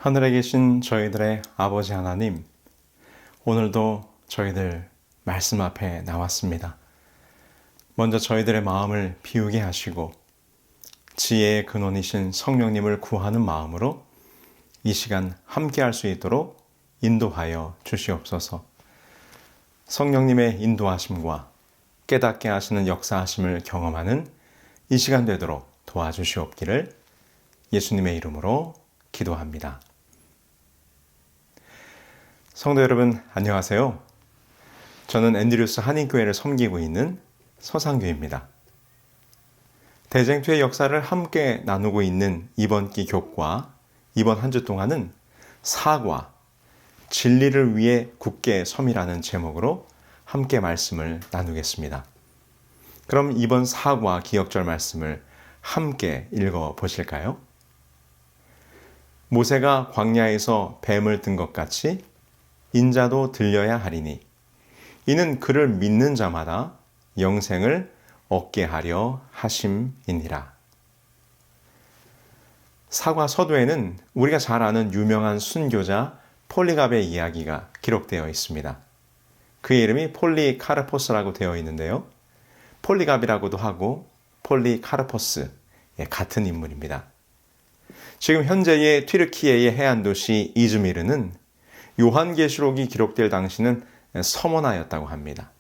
하늘에 계신 저희들의 아버지 하나님, 오늘도 저희들 말씀 앞에 나왔습니다. 먼저 저희들의 마음을 비우게 하시고 지혜의 근원이신 성령님을 구하는 마음으로 이 시간 함께 할 수 있도록 인도하여 주시옵소서. 성령님의 인도하심과 깨닫게 하시는 역사하심을 경험하는 이 시간 되도록 도와주시옵기를 예수님의 이름으로 기도합니다. 성도 여러분, 안녕하세요. 저는 앤드류스 한인교회를 섬기고 있는 서상규입니다. 대쟁투의 역사를 함께 나누고 있는 이번 기 교과, 이번 한 주 동안은 사과, 진리를 위해 굳게 섬이라는 제목으로 함께 말씀을 나누겠습니다. 그럼 이번 사과 기억절 말씀을 함께 읽어 보실까요? 모세가 광야에서 뱀을 든 것 같이 인자도 들려야 하리니 이는 그를 믿는 자마다 영생을 얻게 하려 하심이니라. 사과 서두에는 우리가 잘 아는 유명한 순교자 폴리갑의 이야기가 기록되어 있습니다. 그의 이름이 폴리카르포스라고 되어 있는데요. 폴리갑이라고도 하고 폴리카르포스, 같은 인물입니다. 지금 현재의 튀르키예의 해안 도시 이즈미르는 요한계시록이 기록될 당시는 서머나였다고 합니다.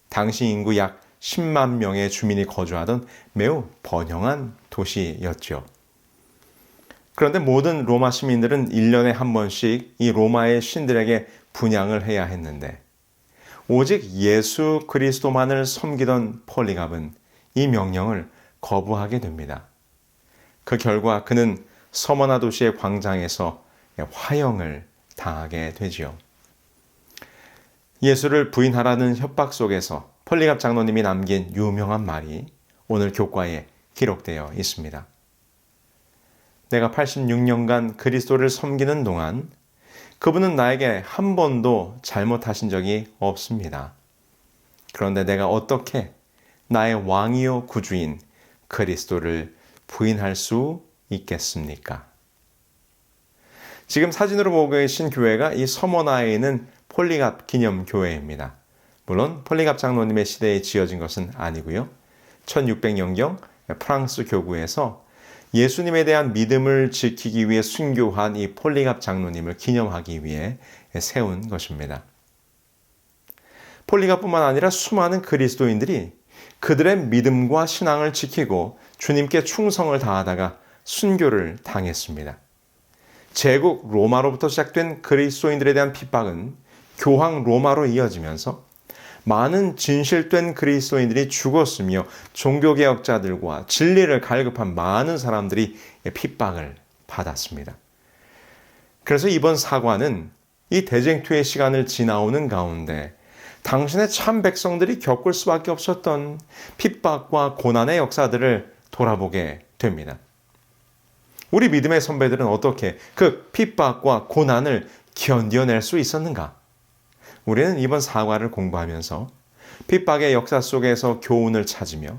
당시 인구 약 10만 명의 주민이 거주하던 매우 번영한 도시였죠. 그런데 모든 로마 시민들은 1년에 한 번씩 이 로마의 신들에게 분향을 해야 했는데 오직 예수 그리스도만을 섬기던 폴리갑은 이 명령을 거부하게 됩니다. 그 결과 그는 서머나 도시의 광장에서 화형을 당하게 되지요. 예수를 부인하라는 협박 속에서 폴리갑 장로님이 남긴 유명한 말이 오늘 교과에 기록되어 있습니다. 내가 86년간 그리스도를 섬기는 동안 그분은 나에게 한 번도 잘못하신 적이 없습니다. 그런데 내가 어떻게 나의 왕이요 구주인 그리스도를 부인할 수 있겠습니까? 지금 사진으로 보고 계신 교회가 이 서머나에 있는 폴리갑 기념교회입니다. 물론 폴리갑 장로님의 시대에 지어진 것은 아니고요. 1600년경 프랑스 교구에서 예수님에 대한 믿음을 지키기 위해 순교한 이 폴리갑 장로님을 기념하기 위해 세운 것입니다. 폴리갑뿐만 아니라 수많은 그리스도인들이 그들의 믿음과 신앙을 지키고 주님께 충성을 다하다가 순교를 당했습니다. 제국 로마로부터 시작된 그리스도인들에 대한 핍박은 교황 로마로 이어지면서 많은 진실된 그리스도인들이 죽었으며 종교개혁자들과 진리를 갈급한 많은 사람들이 핍박을 받았습니다. 그래서 이번 사과는 이 대쟁투의 시간을 지나오는 가운데 당신의 참 백성들이 겪을 수밖에 없었던 핍박과 고난의 역사들을 돌아보게 됩니다. 우리 믿음의 선배들은 어떻게 그 핍박과 고난을 견뎌낼 수 있었는가? 우리는 이번 사과를 공부하면서 핍박의 역사 속에서 교훈을 찾으며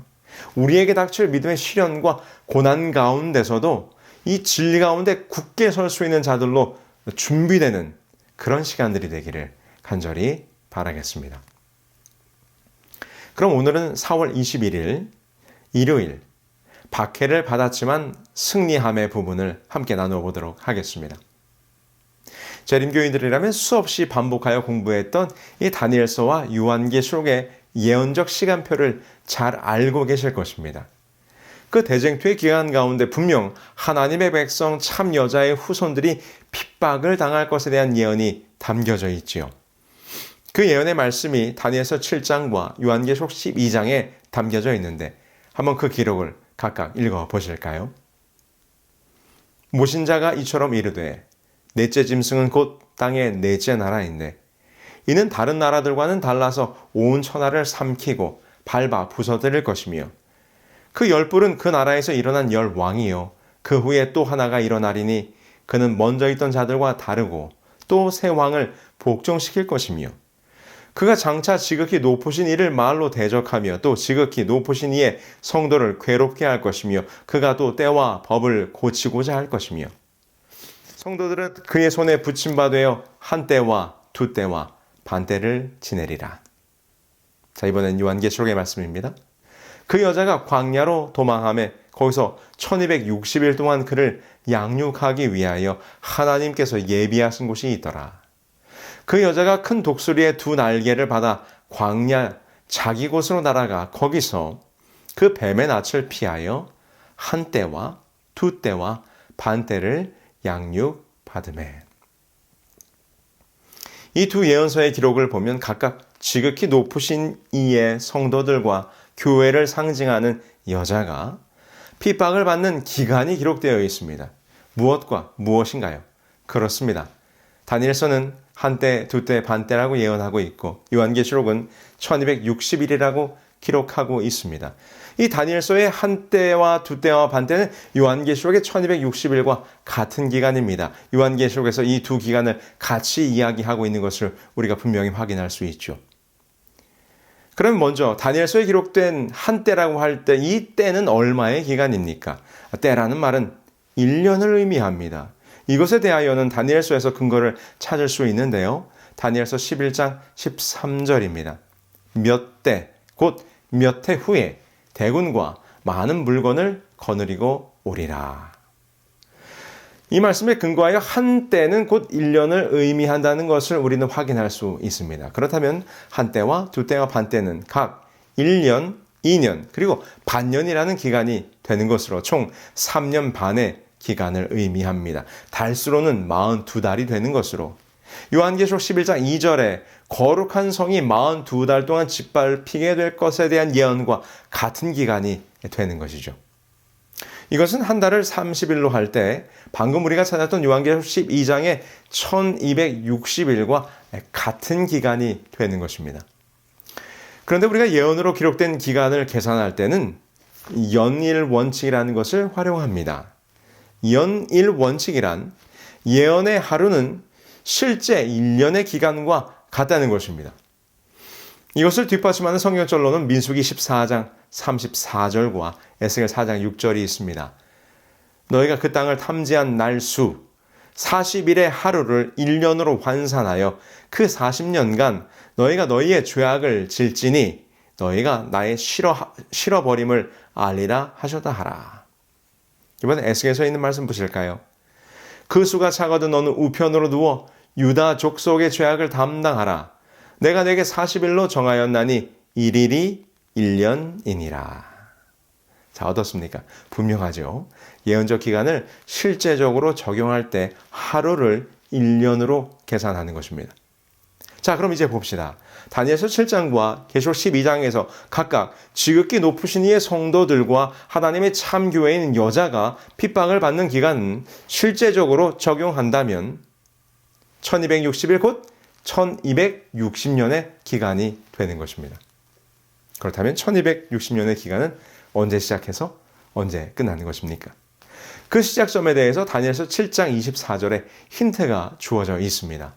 우리에게 닥칠 믿음의 시련과 고난 가운데서도 이 진리 가운데 굳게 설 수 있는 자들로 준비되는 그런 시간들이 되기를 간절히 바라겠습니다. 그럼 오늘은 4월 21일 일요일 박해를 받았지만 승리함의 부분을 함께 나누어 보도록 하겠습니다. 재림교인들이라면 수없이 반복하여 공부했던 이 다니엘서와 요한계시록의 예언적 시간표를 잘 알고 계실 것입니다. 그 대쟁투의 기간 가운데 분명 하나님의 백성 참 여자의 후손들이 핍박을 당할 것에 대한 예언이 담겨져 있지요. 그 예언의 말씀이 다니엘서 7장과 요한계시록 12장에 담겨져 있는데 한번 그 기록을 각각 읽어 보실까요? 모신자가 이처럼 이르되 넷째 짐승은 곧 땅의 넷째 나라인데 이는 다른 나라들과는 달라서 온 천하를 삼키고 밟아 부서뜨릴 것이며 그 열불은 그 나라에서 일어난 열 왕이요 그 후에 또 하나가 일어나리니 그는 먼저 있던 자들과 다르고 또 새 왕을 복종시킬 것이며 그가 장차 지극히 높으신 이를 말로 대적하며 또 지극히 높으신 이의 성도를 괴롭게 할 것이며 그가 또 때와 법을 고치고자 할 것이며 성도들은 그의 손에 붙임 바 되어 한 때와 두 때와 반 때를 지내리라. 자, 이번엔 요한계시록의 말씀입니다. 그 여자가 광야로 도망하며 거기서 1260일 동안 그를 양육하기 위하여 하나님께서 예비하신 곳이 있더라. 그 여자가 큰 독수리의 두 날개를 받아 광야 자기 곳으로 날아가 거기서 그 뱀의 낯을 피하여 한 때와 두 때와 반 때를 양육받으매. 이 두 예언서의 기록을 보면 각각 지극히 높으신 이의 성도들과 교회를 상징하는 여자가 핍박을 받는 기간이 기록되어 있습니다. 무엇과 무엇인가요? 그렇습니다. 다니엘서는 한때, 두때, 반때라고 예언하고 있고 요한계시록은 1260일이라고 기록하고 있습니다. 이 다니엘서의 한때와 두때와 반때는 요한계시록의 1260일과 같은 기간입니다. 요한계시록에서 이 두 기간을 같이 이야기하고 있는 것을 우리가 분명히 확인할 수 있죠. 그럼 먼저 다니엘서에 기록된 한때라고 할 때 이 때는 얼마의 기간입니까? 때라는 말은 1년을 의미합니다. 이것에 대하여는 다니엘서에서 근거를 찾을 수 있는데요. 다니엘서 11장 13절입니다. 몇 때, 곧 몇 해 후에 대군과 많은 물건을 거느리고 오리라. 이 말씀에 근거하여 한때는 곧 1년을 의미한다는 것을 우리는 확인할 수 있습니다. 그렇다면 한때와 두때와 반때는 각 1년, 2년, 그리고 반년이라는 기간이 되는 것으로 총 3년 반의 기간을 의미합니다. 달수로는 42달이 되는 것으로 요한계시록 11장 2절에 거룩한 성이 42달 동안 짓밟히게 될 것에 대한 예언과 같은 기간이 되는 것이죠. 이것은 한 달을 30일로 할 때 방금 우리가 찾았던 요한계시록 12장의 1260일과 같은 기간이 되는 것입니다. 그런데 우리가 예언으로 기록된 기간을 계산할 때는 연일 원칙이라는 것을 활용합니다. 연일 원칙이란 예언의 하루는 실제 1년의 기간과 같다는 것입니다. 이것을 뒷받침하는 성경절로는 민수기 14장 34절과 에스겔 4장 6절이 있습니다. 너희가 그 땅을 탐지한 날수 40일의 하루를 1년으로 환산하여 그 40년간 너희가 너희의 죄악을 질지니 너희가 나의 싫어버림을 알리라 하셨다 하라. 이번에 에스겔서에 있는 말씀 보실까요? 그 수가 차거든 너는 우편으로 누워 유다 족속의 죄악을 담당하라. 내가 내게 40일로 정하였나니 1일이 1년이니라. 자, 어떻습니까? 분명하죠. 예언적 기간을 실제적으로 적용할 때 하루를 1년으로 계산하는 것입니다. 자, 그럼 이제 봅시다. 다니엘서 7장과 계시록 12장에서 각각 지극히 높으신 이의 성도들과 하나님의 참교회인 여자가 핍박을 받는 기간은 실제적으로 적용한다면 1260일 곧 1260년의 기간이 되는 것입니다. 그렇다면 1260년의 기간은 언제 시작해서 언제 끝나는 것입니까? 그 시작점에 대해서 다니엘서 7장 24절에 힌트가 주어져 있습니다.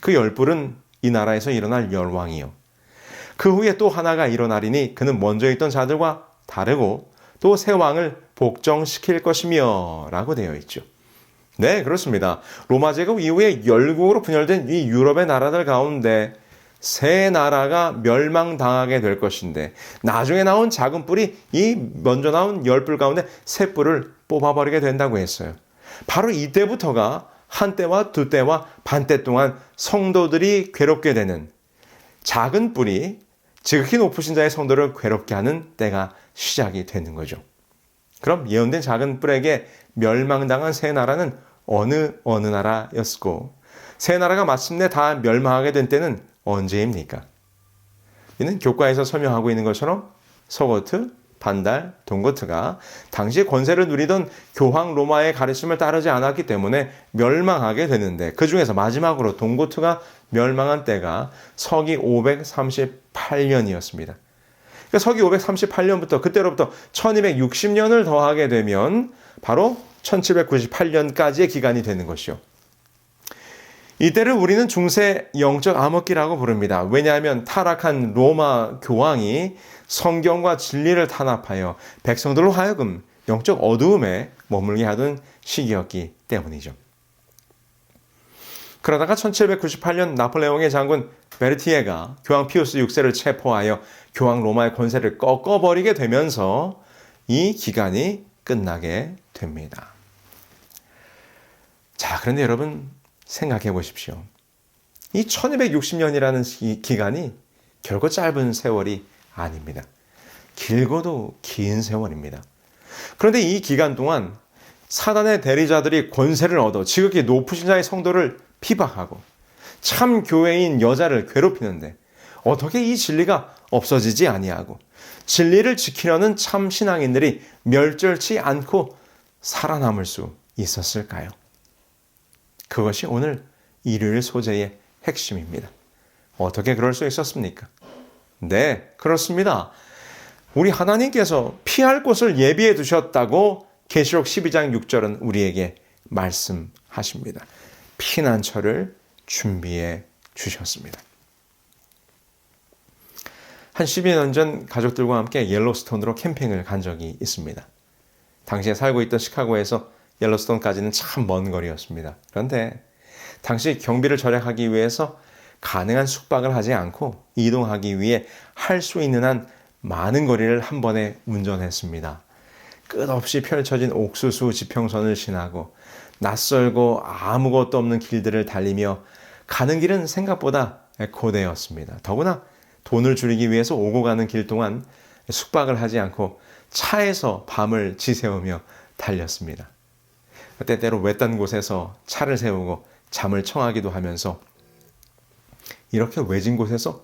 그 열불은 이 나라에서 일어날 열왕이요. 그 후에 또 하나가 일어나리니 그는 먼저 있던 자들과 다르고 또 새 왕을 복정시킬 것이며 라고 되어 있죠. 네, 그렇습니다. 로마 제국 이후에 열국으로 분열된 이 유럽의 나라들 가운데 새 나라가 멸망당하게 될 것인데 나중에 나온 작은 뿔이 이 먼저 나온 열뿔 가운데 새 뿔을 뽑아버리게 된다고 했어요. 바로 이때부터가 한때와 두때와 반때 동안 성도들이 괴롭게 되는 작은 뿔이 지극히 높으신 자의 성도를 괴롭게 하는 때가 시작이 되는 거죠. 그럼 예언된 작은 뿔에게 멸망당한 새 나라는 어느 나라였고 새 나라가 마침내 다 멸망하게 된 때는 언제입니까? 이는 교과에서 설명하고 있는 것처럼 서고트, 반달, 동고트가 당시에 권세를 누리던 교황 로마의 가르침을 따르지 않았기 때문에 멸망하게 되는데 그 중에서 마지막으로 동고트가 멸망한 때가 서기 538년이었습니다. 그러니까 서기 538년부터 그때로부터 1260년을 더하게 되면 바로 1798년까지의 기간이 되는 것이요. 이때를 우리는 중세 영적 암흑기라고 부릅니다. 왜냐하면 타락한 로마 교황이 성경과 진리를 탄압하여 백성들로 하여금 영적 어두움에 머물게 하던 시기였기 때문이죠. 그러다가 1798년 나폴레옹의 장군 베르티에가 교황 피우스 6세를 체포하여 교황 로마의 권세를 꺾어버리게 되면서 이 기간이 끝나게 됩니다. 자, 그런데 여러분 생각해 보십시오. 이 1260년이라는 기간이 결코 짧은 세월이 아닙니다. 길고도 긴 세월입니다. 그런데 이 기간 동안 사단의 대리자들이 권세를 얻어 지극히 높으신 자의 성도를 비박하고 참 교회인 여자를 괴롭히는데 어떻게 이 진리가 없어지지 아니하고 진리를 지키려는 참 신앙인들이 멸절치 않고 살아남을 수 있었을까요? 그것이 오늘 일요일 소재의 핵심입니다. 어떻게 그럴 수 있었습니까? 네, 그렇습니다. 우리 하나님께서 피할 곳을 예비해 두셨다고 계시록 12장 6절은 우리에게 말씀하십니다. 피난처를 준비해 주셨습니다. 한 12년 전 가족들과 함께 옐로스톤으로 캠핑을 간 적이 있습니다. 당시에 살고 있던 시카고에서 옐로스톤까지는 참 먼 거리였습니다. 그런데 당시 경비를 절약하기 위해서 가능한 숙박을 하지 않고 이동하기 위해 할 수 있는 한 많은 거리를 한 번에 운전했습니다. 끝없이 펼쳐진 옥수수 지평선을 지나고 낯설고 아무것도 없는 길들을 달리며 가는 길은 생각보다 고되었습니다. 더구나 돈을 줄이기 위해서 오고 가는 길 동안 숙박을 하지 않고 차에서 밤을 지새우며 달렸습니다. 때때로 외딴 곳에서 차를 세우고 잠을 청하기도 하면서 이렇게 외진 곳에서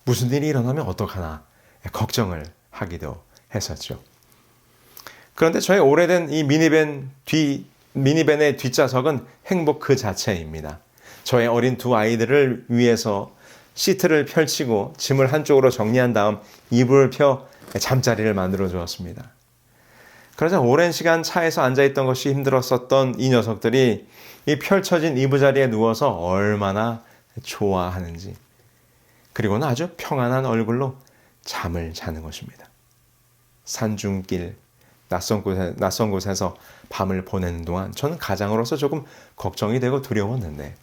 무슨 일이 일어나면 어떡하나 걱정을 하기도 했었죠. 그런데 저의 오래된 이 미니밴의 뒷좌석은 행복 그 자체입니다. 저의 어린 두 아이들을 위해서 시트를 펼치고 짐을 한쪽으로 정리한 다음 이불을 펴 잠자리를 만들어 주었습니다. 그러자 오랜 시간 차에서 앉아있던 것이 힘들었었던 이 녀석들이 이 펼쳐진 이부자리에 누워서 얼마나 좋아하는지, 그리고는 아주 평안한 얼굴로 잠을 자는 것입니다. 산중길, 낯선 곳에서 밤을 보내는 동안 저는 가장으로서 조금 걱정이 되고 두려웠는데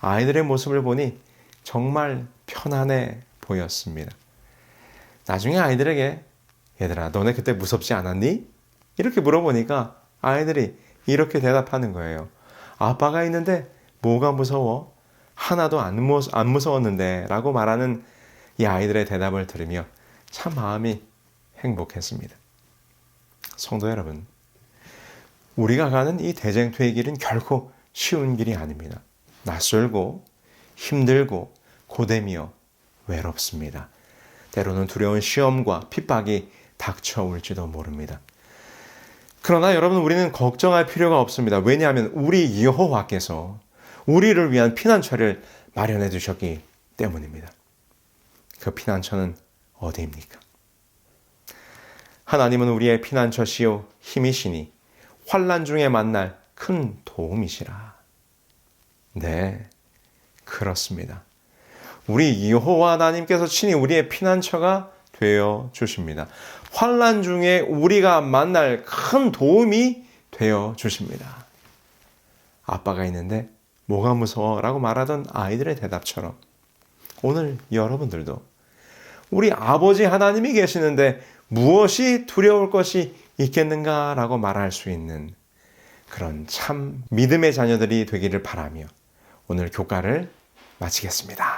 아이들의 모습을 보니 정말 편안해 보였습니다. 나중에 아이들에게 얘들아, 너네 그때 무섭지 않았니? 이렇게 물어보니까 아이들이 이렇게 대답하는 거예요. 아빠가 있는데 뭐가 무서워? 하나도 안 무서웠는데 라고 말하는 이 아이들의 대답을 들으며 참 마음이 행복했습니다. 성도 여러분, 우리가 가는 이 대쟁투의 길은 결코 쉬운 길이 아닙니다. 낯설고 힘들고 고되며 외롭습니다. 때로는 두려운 시험과 핍박이 닥쳐올지도 모릅니다. 그러나 여러분, 우리는 걱정할 필요가 없습니다. 왜냐하면 우리 여호와께서 우리를 위한 피난처를 마련해 두셨기 때문입니다. 그 피난처는 어디입니까? 하나님은 우리의 피난처시요 힘이시니 환난 중에 만날 큰 도움이시라. 네, 그렇습니다. 우리 여호와 하나님께서 친히 우리의 피난처가 되어 주십니다. 환난 중에 우리가 만날 큰 도움이 되어 주십니다. 아빠가 있는데 뭐가 무서워? 라고 말하던 아이들의 대답처럼 오늘 여러분들도 우리 아버지 하나님이 계시는데 무엇이 두려울 것이 있겠는가? 라고 말할 수 있는 그런 참 믿음의 자녀들이 되기를 바라며 오늘 교가를 마치겠습니다.